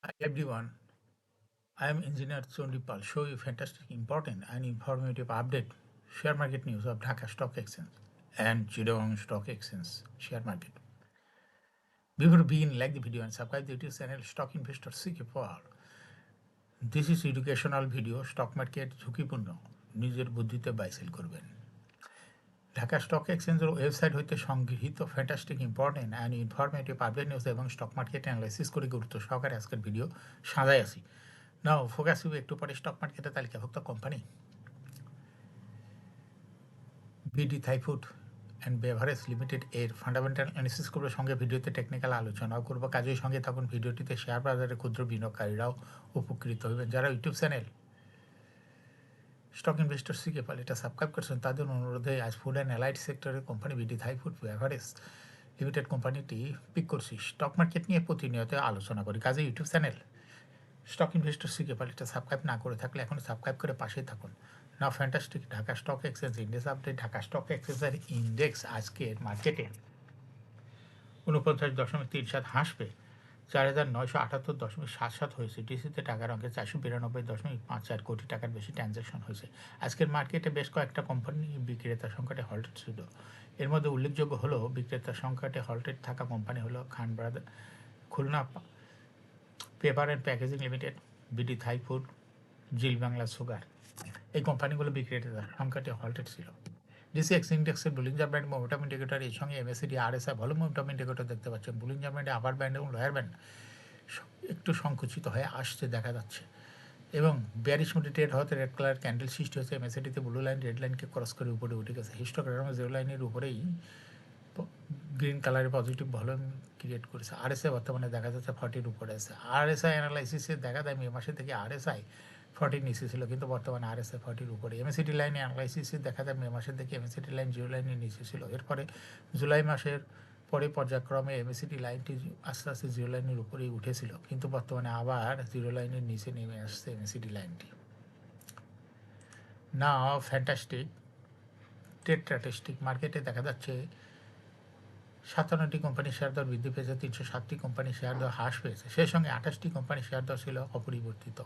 Hi everyone, I am Engineer Chondipal. Show you fantastic, important and informative update share market news of Dhaka Stock Exchange and Chittagong Stock Exchange share market. Before beginning, like the video and subscribe the YouTube channel Stock Investor CK for all. This is educational video. Stock market ঝুঁকিপূর্ণ নিজের বুদ্ধিতে buy sell করবেন। Dhaka stock এক্সচেঞ্জের website হইতে সংগৃহীত fantastic important and informative update news এবং stock market analysis করে গুরুত্ব সহকারে আজকের ভিডিও সাজাই আছি। নাও ফোকাস হবে একটু পরে স্টক মার্কেটের তালিকাভুক্ত company BD Thai food and beverage limited এর ফান্ডামেন্টাল অ্যানালিসিস করবো, সঙ্গে ভিডিওতে টেকনিক্যাল আলোচনাও করবো। কাজের সঙ্গে থাকুন, ভিডিওটিতে শেয়ার বাজারে ক্ষুদ্র বিনিয়োগকারীরাও উপকৃত হবেন। যারা ইউটিউব চ্যানেল স্টক ইনভেস্টর সিকে পাল এটা সাবস্ক্রাইব করছেন, তাদের অনুরোধে আজ ফুড অ্যান্ড অ্যালাইড সেক্টরের company BD Thai food beverage limited কোম্পানিটি পিক করছি। স্টক মার্কেট নিয়ে প্রতিনিয়ত আলোচনা করি, কাজে ইউটিউব চ্যানেল স্টক ইনভেস্টর সিকে পাল এটা সাবস্ক্রাইব না করে থাকলে এখন সাবস্ক্রাইব করে পাশেই থাকুন। না fantastic Dhaka stock exchange index update. Dhaka stock এক্সচেঞ্জের ইন্ডেক্স আজকের মার্কেটে 49.37 হাসবে 4,978.77 হয়েছে। ডিসিতে টাকার অঙ্কে 492.54 কোটি টাকার বেশি ট্রানজ্যাকশন হয়েছে। আজকের মার্কেটে বেশ কয়েকটা কোম্পানি বিক্রেতা সংকটে হল্টেড ছিল। এর মধ্যে উল্লেখযোগ্য হলো বিক্রেতা সংকটে হল্টেড থাকা কোম্পানি হলো Khan brother, Khulna paper and packaging limited, BD Thai food, zeal Bangla sugar. এই কোম্পানিগুলো বিক্রেতা সংকটে হল্টেড ছিল। ডিসি এক্স ইন্ডেক্সের বুলিঞ্জার ব্যান্ড মোমেন্টাম ইন্ডিকেটর, এর সঙ্গে MACD RSI volume momentum indicator দেখতে পাচ্ছেন। বুলিঞ্জার ব্যান্ডে আপার ব্যান্ড এবং লোয়ার ব্যান্ড একটু সংকুচিত হয়ে আসছে দেখা যাচ্ছে, এবং ব্যারিশ মোডে ট্রেড হতে রেড কালার ক্যান্ডেল সৃষ্টি হয়েছে। এমএসিডিতে ব্লু লাইন রেড লাইনকে ক্রস করে উপরে উঠে গেছে। হিস্টোগ্রামে জিরো লাইনের উপরেই গ্রিন কালারের পজিটিভ ভলিউম ক্রিয়েট করেছে। আরএসআই বর্তমানে দেখা যাচ্ছে 40-র উপরে আছে। আরএসআই অ্যানালাইসিসে দেখা যায় মে মাসে থেকে আরএসআই 40-র নিচে ছিল, কিন্তু বর্তমানে আরএসআই 40-র উপরে। এমএসিডি লাইনে অ্যানালাইসিসে দেখা যায় মে মাসের থেকে এমএসিডি লাইন জিরো লাইনের নিচে ছিল। এরপরে জুলাই মাসের পরে পর্যায়ক্রমে এমএসিডি লাইনটি আস্তে আস্তে জিরো লাইনের উপরেই উঠেছিল, কিন্তু বর্তমানে আবার জিরো লাইনের নিচে নেমে আসছে এমএসিডি লাইনটি। না ফ্যান্টাস্টিক ট্রেড স্ট্যাটিস্টিক মার্কেটে দেখা যাচ্ছে 57টি কোম্পানির শেয়ার দর বৃদ্ধি পেয়েছে, 307টি কোম্পানির শেয়ার দর হ্রাস পেয়েছে। সেই সঙ্গে 28টি কোম্পানির শেয়ার দর ছিল অপরিবর্তিত।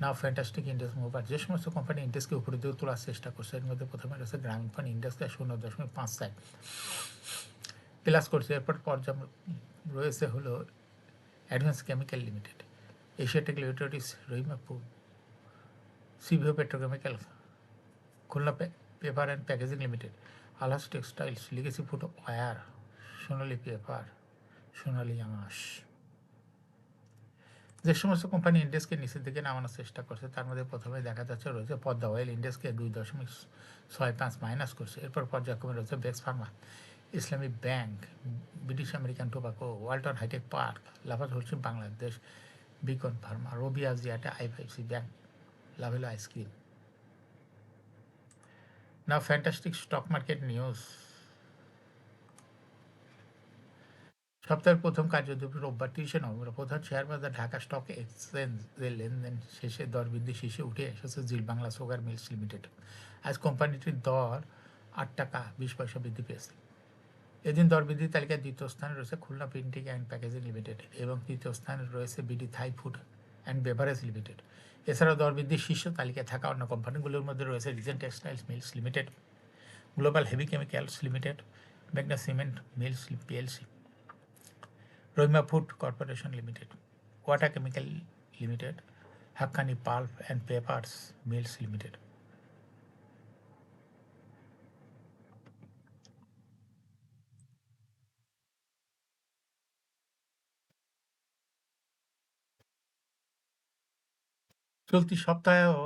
নাও ফ্যান্টাস্টিক ইন্ডেক্স মুভার যে সমস্ত কোম্পানি ইন্ডেক্সকে উপরে দিয়ে তোলার চেষ্টা করছে, এর মধ্যে প্রথমে রয়েছে গ্রামীণ ফোন ইন্ডেক্সকে 0.54 প্লাস করছে। এরপর পর্যায় রয়েছে হলো advance chemical limited, Asiatic laboratories, Rahimapur, CVO petrochemical, Khulna paper and packaging limited, Alhaj textiles, legacy footwear, Sonali paper, Sonali Aansh. যে সমস্ত কোম্পানি ইন্ডেক্সকে নিচের দিকে নামানোর চেষ্টা করছে, তার মধ্যে প্রথমে দেখা যাচ্ছে রয়েছে পদ্মা অয়েল ইন্ডেক্সকে 2.65 মাইনাস করছে। এরপর পর্যায়ক্রমে রয়েছে Bex pharma, Islami bank, British American tobacco, Walton high tech park, লাভাজ wholesale Bangladesh, Beacon pharma, Robi Axiata, IFIC bank, Lovello ice cream. Now fantastic stock market news. সপ্তাহের প্রথম কার্যদিবস রোববার 30শে নভেম্বর প্রধান শেয়ার বাজার ঢাকা স্টক এক্সচেঞ্জের লেনদেন শেষে দরবৃদ্ধি শীর্ষে উঠে এসেছে জিল বাংলা সুগার মিলস লিমিটেড। আজ কোম্পানিটির দর 8 টাকা 20 পয়সা বৃদ্ধি পেয়েছে। এদিন দরবৃদ্ধি তালিকায় দ্বিতীয় স্থানে রয়েছে Khulna printing and packaging limited এবং তৃতীয় স্থানে রয়েছে BD Thai food and beverage limited. এছাড়াও দরবৃদ্ধির শীর্ষ তালিকায় থাকা অন্য কোম্পানিগুলোর মধ্যে রয়েছে regent textiles mills limited, global heavy chemicals limited, মেঘনা cement mills PLC, Rahima food corporation limited, Wata chemical limited, Hakkani pulp and papers mills limited. চলতি সপ্তাহেও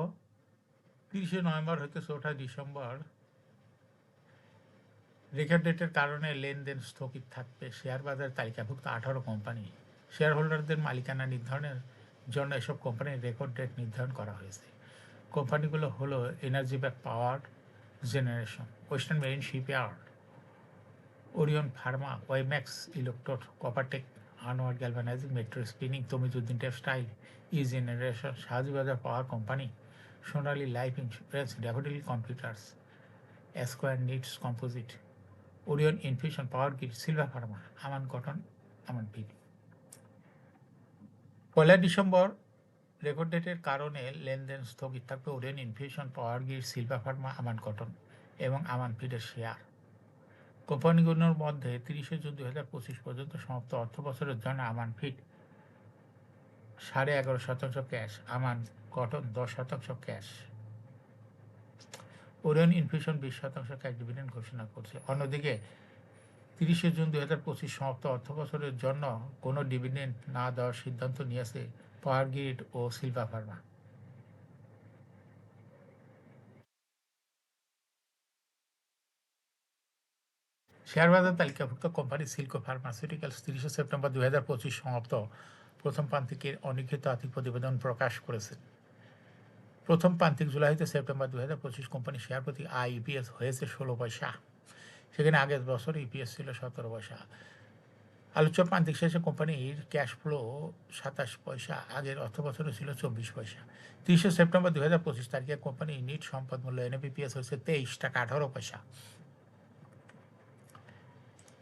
30শে নভেম্বর হতে 4ঠা ডিসেম্বর রেকর্ড ডেটের কারণে লেনদেন স্থগিত থাকবে শেয়ার বাজার তালিকাভুক্ত 18 কোম্পানি। শেয়ার হোল্ডারদের মালিকানা নির্ধারণের জন্য এসব কোম্পানির রেকর্ড ডেট নির্ধারণ করা হয়েছে। কোম্পানিগুলো হলো energy pack power generation, western marine shipyard, Orion pharma, WiMAX electrode, Coppertech, Anwar galvanizing, metro spinning, Tamizuddin textile, E generation, Shahjibazar power company, Sonali life insurance, Daffodil computers, Esquire knits composite, Orion infusion power grid, silver pharma, Aman cotton, Aman পিল। December record ডেটের কারণে লেনদেন স্থগিত থাকবে Orion infusion, power grid, Silva pharma, Aman cotton এবং Aman ফিডের share. কোম্পানিগুলোর মধ্যে 30 June 2025 পর্যন্ত সমাপ্ত অর্থবছরের জন্য Aman feed 11.5% cash, Aman cotton 10% cash, Orion infusion 20% cash dividend ঘোষণা করছে। অন্যদিকে 30 জুন 2025 সমাপ্ত অর্থবছরের জন্য কোনো ডিভিডেন্ড না দেওয়ার সিদ্ধান্ত নিয়েছে পাওয়ার গ্রিড ও সিলভা ফার্মা। শেয়ার বাজার তালিকাভুক্ত কোম্পানি সিল্কো ফার্মাসিউটিক্যালস 30 সেপ্টেম্বর 2025 সমাপ্ত প্রথম প্রান্তিকের অনিক্ষিত আর্থিক প্রতিবেদন প্রকাশ করেছে। প্রথম প্রান্তিক জুলাই হতে সেপ্টেম্বর 2025 কোম্পানি শেয়ার প্রতি ইপিএস হয়েছে 16 পয়সা, সেখানে আগের বছর ইপিএস ছিল 17 পয়সা। আলোচ্য প্রান্তিক শেষে কোম্পানির ক্যাশ ফ্লো 27 পয়সা, আগের অর্থবছরে ছিল 24 পয়সা। 30 সেপ্টেম্বর 2025 তারিখে কোম্পানি নিট সম্পদ মূল্য এনএপিপিএস হয়েছে 23 টাকা 18 পয়সা।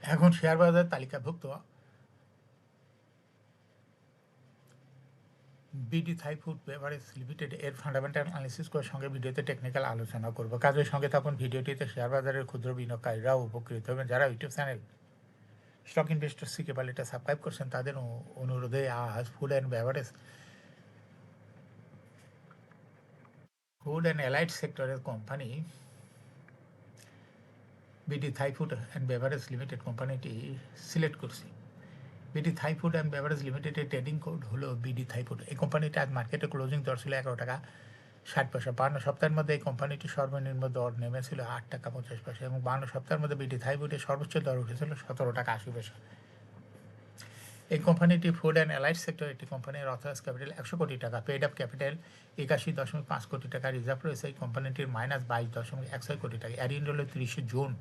এখন শেয়ার বাজার তালিকাভুক্ত BD Thai food beverage limited এর ফান্ডামেন্টাল অ্যানালিসিস করে সঙ্গে ভিডিওতে টেকনিক্যাল আলোচনা করব। কাজের সঙ্গে থাকুন ভিডিওটিতে। শেয়ার বাজারের ক্ষুদ্র বিনিয়োগকারীরাও উপকৃত হবেন। যারা ইউটিউব চ্যানেল স্টক ইনভেস্টর সিকে এটা সাবস্ক্রাইব করছেন তাদের অনুরোধে আজ ফুড অ্যান্ড অ্যালাইড সেক্টরের company BD Thai food and beverage limited কোম্পানিটি সিলেক্ট করছি। BD Thai food and beverage লিমিটেডের ট্রেডিং কোড হলো বিডি থাই ফুড। এই কোম্পানিটা আজ মার্কেটে ক্লোজিং দর ছিল 11 টাকা 60 পয়সা। 52 সপ্তাহের মধ্যে এই কোম্পানিটি সর্বনিম্ন দর নেমেছিল 8 টাকা 50 পয়সা এবং 52 সপ্তাহের মধ্যে বিডি থাই ফুডের সর্বোচ্চ দর উঠেছিল 17 টাকা 80 পয়সা। এই কোম্পানিটি ফুড অ্যান্ড অ্যালাইড সেক্টর একটি কোম্পানির অথরাইজ ক্যাপিটাল 100 কোটি টাকা, পেড আপ ক্যাপিটাল 81.5 কোটি টাকা, রিজার্ভ রয়েছে এই কোম্পানিটির -22.16 কোটি টাকা। এর ইন্ড হল 30 June.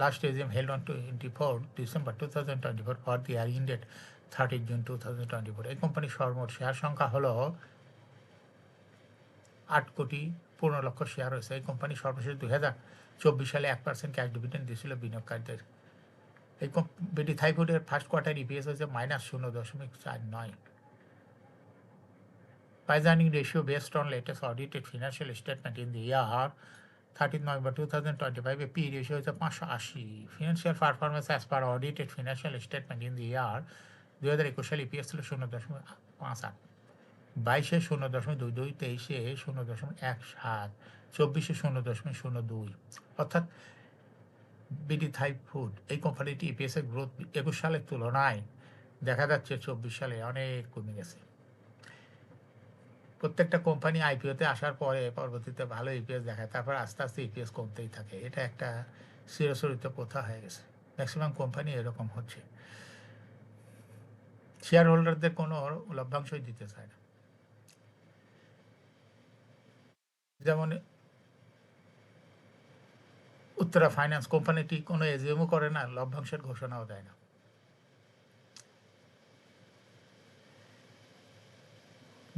Last AGM held on 24 December 2024 for the year ended 30 June 2024। এই কোম্পানির সর্বমোট শেয়ার সংখ্যা হলো 8,15,00,000 শেয়ার রয়েছে। এই কোম্পানি সর্বশেষ 2024 সালে 1% ক্যাশ ডিভিডেন্ড দিয়েছিল বিনিয়োগকারীদের। এই বিডি থাই ফুডের ফার্স্ট কোয়ার্টার ইপিএস হয়েছে -0.49। Price earning ratio based on latest audited financial statement in the year 30 November 2025, a P ratio is 580. Financial performance as per audited financial statement in the year 2021 সালে EPS ছিল 0.58, 22-এ 0.22, 23-এ 0.17, 24-এ 0.02। অর্থাৎ BD Thai food এই কোম্পানিটি ইপিএসের growth 21 সালের তুলনায় দেখা যাচ্ছে 24 সালে অনেক কমে গেছে। প্রত্যেকটা কোম্পানি আইপিওতে আসার পরে পরবর্তীতে ভালো ইপিএস দেখায়, তারপর আস্তে আস্তে ইপিএস কমতেই থাকে। এটা একটা চিরচরিত প্রথা হয়ে গেছে। ম্যাক্সিমাম কোম্পানি এরকম হচ্ছে, শেয়ার হোল্ডারদের কোনো লভ্যাংশই দিতে চায় না। যেমন উত্তরা ফাইন্যান্স কোম্পানিটি কোনো এজিএমও করে না, লভ্যাংশের ঘোষণাও দেয় না।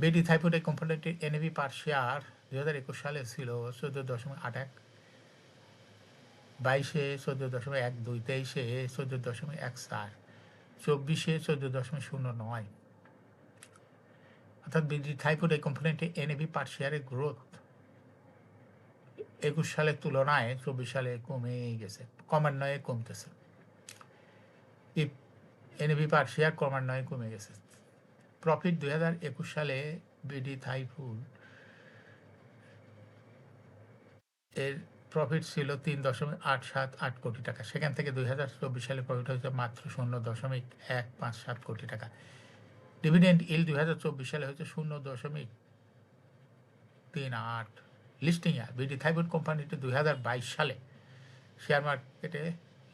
বিডি থাই ফুড এই কোম্পানিটির এনএভি পার শেয়ার 2021 সালে ছিল 14.81, 22-এ 14.12, 23-এ 14.14, 24-এ 14.09। অর্থাৎ বিডি থাই ফুড এই কোম্পানিটির এনএভি পার শেয়ারের গ্রোথ 21 সালের তুলনায় 24 সালে কমেই গেছে, ক্রমান্বয়ে কমতেছে। এনএভি পার শেয়ার ক্রমান্বয়ে কমে গেছে। প্রফিট 2021 সালে বিডি থাই ফুড এর প্রফিট ছিল 3.878 কোটি টাকা, সেখান থেকে 2024 সালে প্রফিট হয়েছে মাত্র 0.157 কোটি টাকা। ডিভিডেন্ড ইল্ড 2024 সালে হয়েছে 0.38। Listing year BD Thai food কোম্পানিটি 2022 সালে শেয়ার মার্কেটে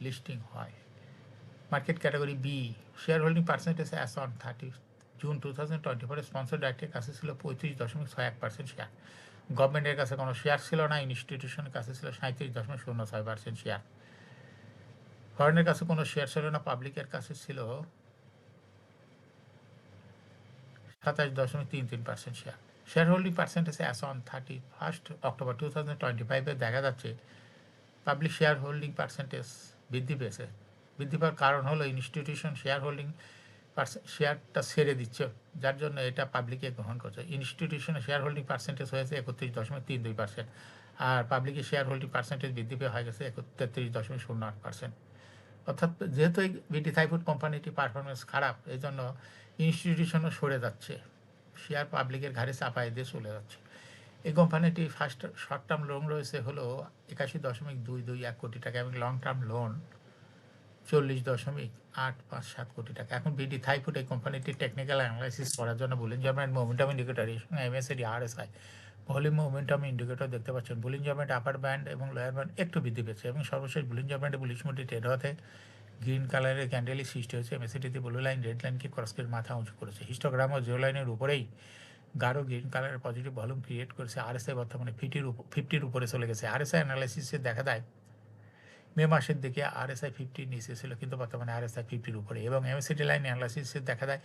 লিস্টিং হয়। Market category B. Shareholding percentage as on 30 June 2024 sponsor ডাইরেক্টের কাছে ছিল 35.61% শেয়ার। গভর্নমেন্টের কাছে কোনো শেয়ার ছিল না, ইনস্টিটিউশনের কাছে ছিল 37.06% শেয়ার। ফরেনের কাছে কোনো শেয়ার ছিল না, পাবলিকের কাছে ছিল 27.33% share. Share holding percentage as on 31 October 2025 দেখা যাচ্ছে পাবলিক শেয়ার হোল্ডিং পার্সেন্টেজ বৃদ্ধি পেয়েছে। বৃদ্ধি পাওয়ার কারণ হলো ইনস্টিটিউশন শেয়ার হোল্ডিং শেয়ারটা ছেড়ে দিচ্ছে, যার জন্য এটা পাবলিকে গ্রহণ করছে। ইনস্টিটিউশনের শেয়ার হোল্ডিং পার্সেন্টেজ হয়েছে 31.32%, আর পাবলিকের শেয়ার হোল্ডিং পার্সেন্টেজ বৃদ্ধি পেয়ে হয়ে গেছে 33.08%। অর্থাৎ যেহেতু এই বিডি থাইফুড কোম্পানিটি পারফরমেন্স খারাপ, এই জন্য ইনস্টিটিউশনও সরে যাচ্ছে, শেয়ার পাবলিকের ঘাড়ে চাপাই দিয়ে চলে যাচ্ছে। এই কোম্পানিটি ফার্স্ট শর্ট টার্ম লোন রয়েছে হলো 81.221 কোটি টাকা এবং লং টার্ম লোন 40.857 কোটি টাকা। এখন বিডি থাইফুড এই কোম্পানিটির টেকনিক্যাল অ্যানালাইসিস করার জন্য বুলিঞ্জার ব্যান্ড মোমেন্টাম ইন্ডিকেটর এর সঙ্গে MACD RSI volume momentum indicator দেখতে পাচ্ছেন। বুলিঞ্জার ব্যান্ড আপার ব্যান্ড এবং লোয়ার ব্যান্ড একটু বৃদ্ধি পেয়েছে এবং সর্বশেষ বুলিঞ্জার ব্যান্ডে বুলিশ মোডে ট্রেড হতে গ্রিন কালারের ক্যান্ডেলই সৃষ্টি হয়েছে। এমএসিডিতে ব্লু লাইন রেড লাইনকে ক্রস করে মাথা উঁচু করেছে। হিস্টোগ্রাম ও জিও লাইনের উপরেই গাঢ় গ্রিন কালারের পজিটিভ ভলিউম ক্রিয়েট করেছে। আরএসআই বর্তমানে 50-র উপরে চলে গেছে। আরএসআই অ্যানালাইসিসে দেখা যায় মে মাসের দিকে আরএসআই 50 নিচে ছিল, কিন্তু বর্তমানে আরএসআই 50-র উপরে। এবং এমএসিডি লাইন অ্যানালাইসিসে দেখা যায়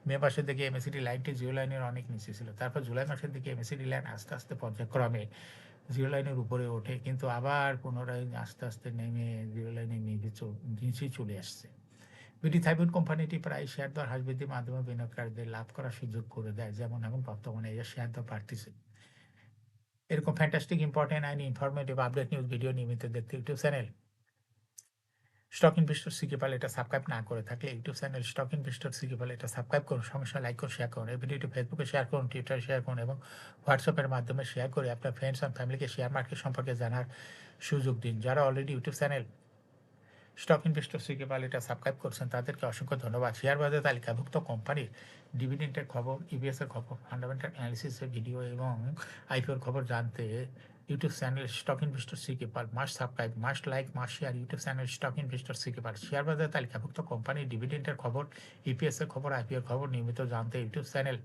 মে মাসের দিকে এমএসিডি লাইনটি জিও লাইনের অনেক নিচে ছিল। তারপর জুলাই মাসের দিকে এমএসিডি লাইন আস্তে আস্তে পর্যায়ক্রমে জিও লাইনের উপরে ওঠে, কিন্তু আবার পুনরায় আস্তে আস্তে নেমে জিও লাইনের নিচে চলে আসছে। বিডি থাইফুড কোম্পানিটি প্রায় শেয়ার দর হ্রাস বৃদ্ধির মাধ্যমে বিনিয়োগকারীদের লাভ করার সুযোগ করে দেয়, যেমন এখন বর্তমানে এর শেয়ার দর বাড়তেছে। এরকম fantastic important and informative update news video নিয়মিত দেখতে ইউটিউব চ্যানেল স্টক ইনভেস্টর সিকিপাল এটা সাবস্ক্রাইব না করে থাকলে ইউটিউব চ্যানেল স্টক ইনভেস্টর সিকিপাল এটা সাবস্ক্রাইব করুন, সমস্যা লাইক করুন, শেয়ার করুন। এই ভিডিওটি ফেসবুকে শেয়ার করুন, টুইটারে শেয়ার করুন এবং হোয়াটসঅ্যাপের মাধ্যমে শেয়ার করে আপনার ফ্রেন্ডস অ্যান্ড ফ্যামিলিকে শেয়ার মার্কেট সম্পর্কে জানার সুযোগ দিন। যারা already YouTube channel stock investor সিকিপাল এটা সাবস্ক্রাইব করছেন তাদেরকে অসংখ্য ধন্যবাদ। শেয়ার বাজারে তালিকাভুক্ত কোম্পানির ডিভিডেন্টের খবর, ইবিএসের খবর, ফান্ডামেন্টাল অ্যানালিসিসের ভিডিও এবং আইপিওর খবর জানতে ইউটিউব চ্যানেল স্টক ইনভেস্টর সিকিপাল must subscribe, must like, must share. YouTube channel stock investor সিকিপাল শেয়ার বাজারে তালিকাভুক্ত কোম্পানির ডিভিডেন্টের খবর, ইপিএসের খবর, আইপিওর খবর নিয়মিত জানতে ইউটিউব চ্যানেল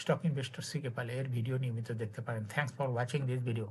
স্টক ইনভেস্টর সিকিপাল এর ভিডিও নিয়মিত দেখতে পারেন। Thanks for watching this video.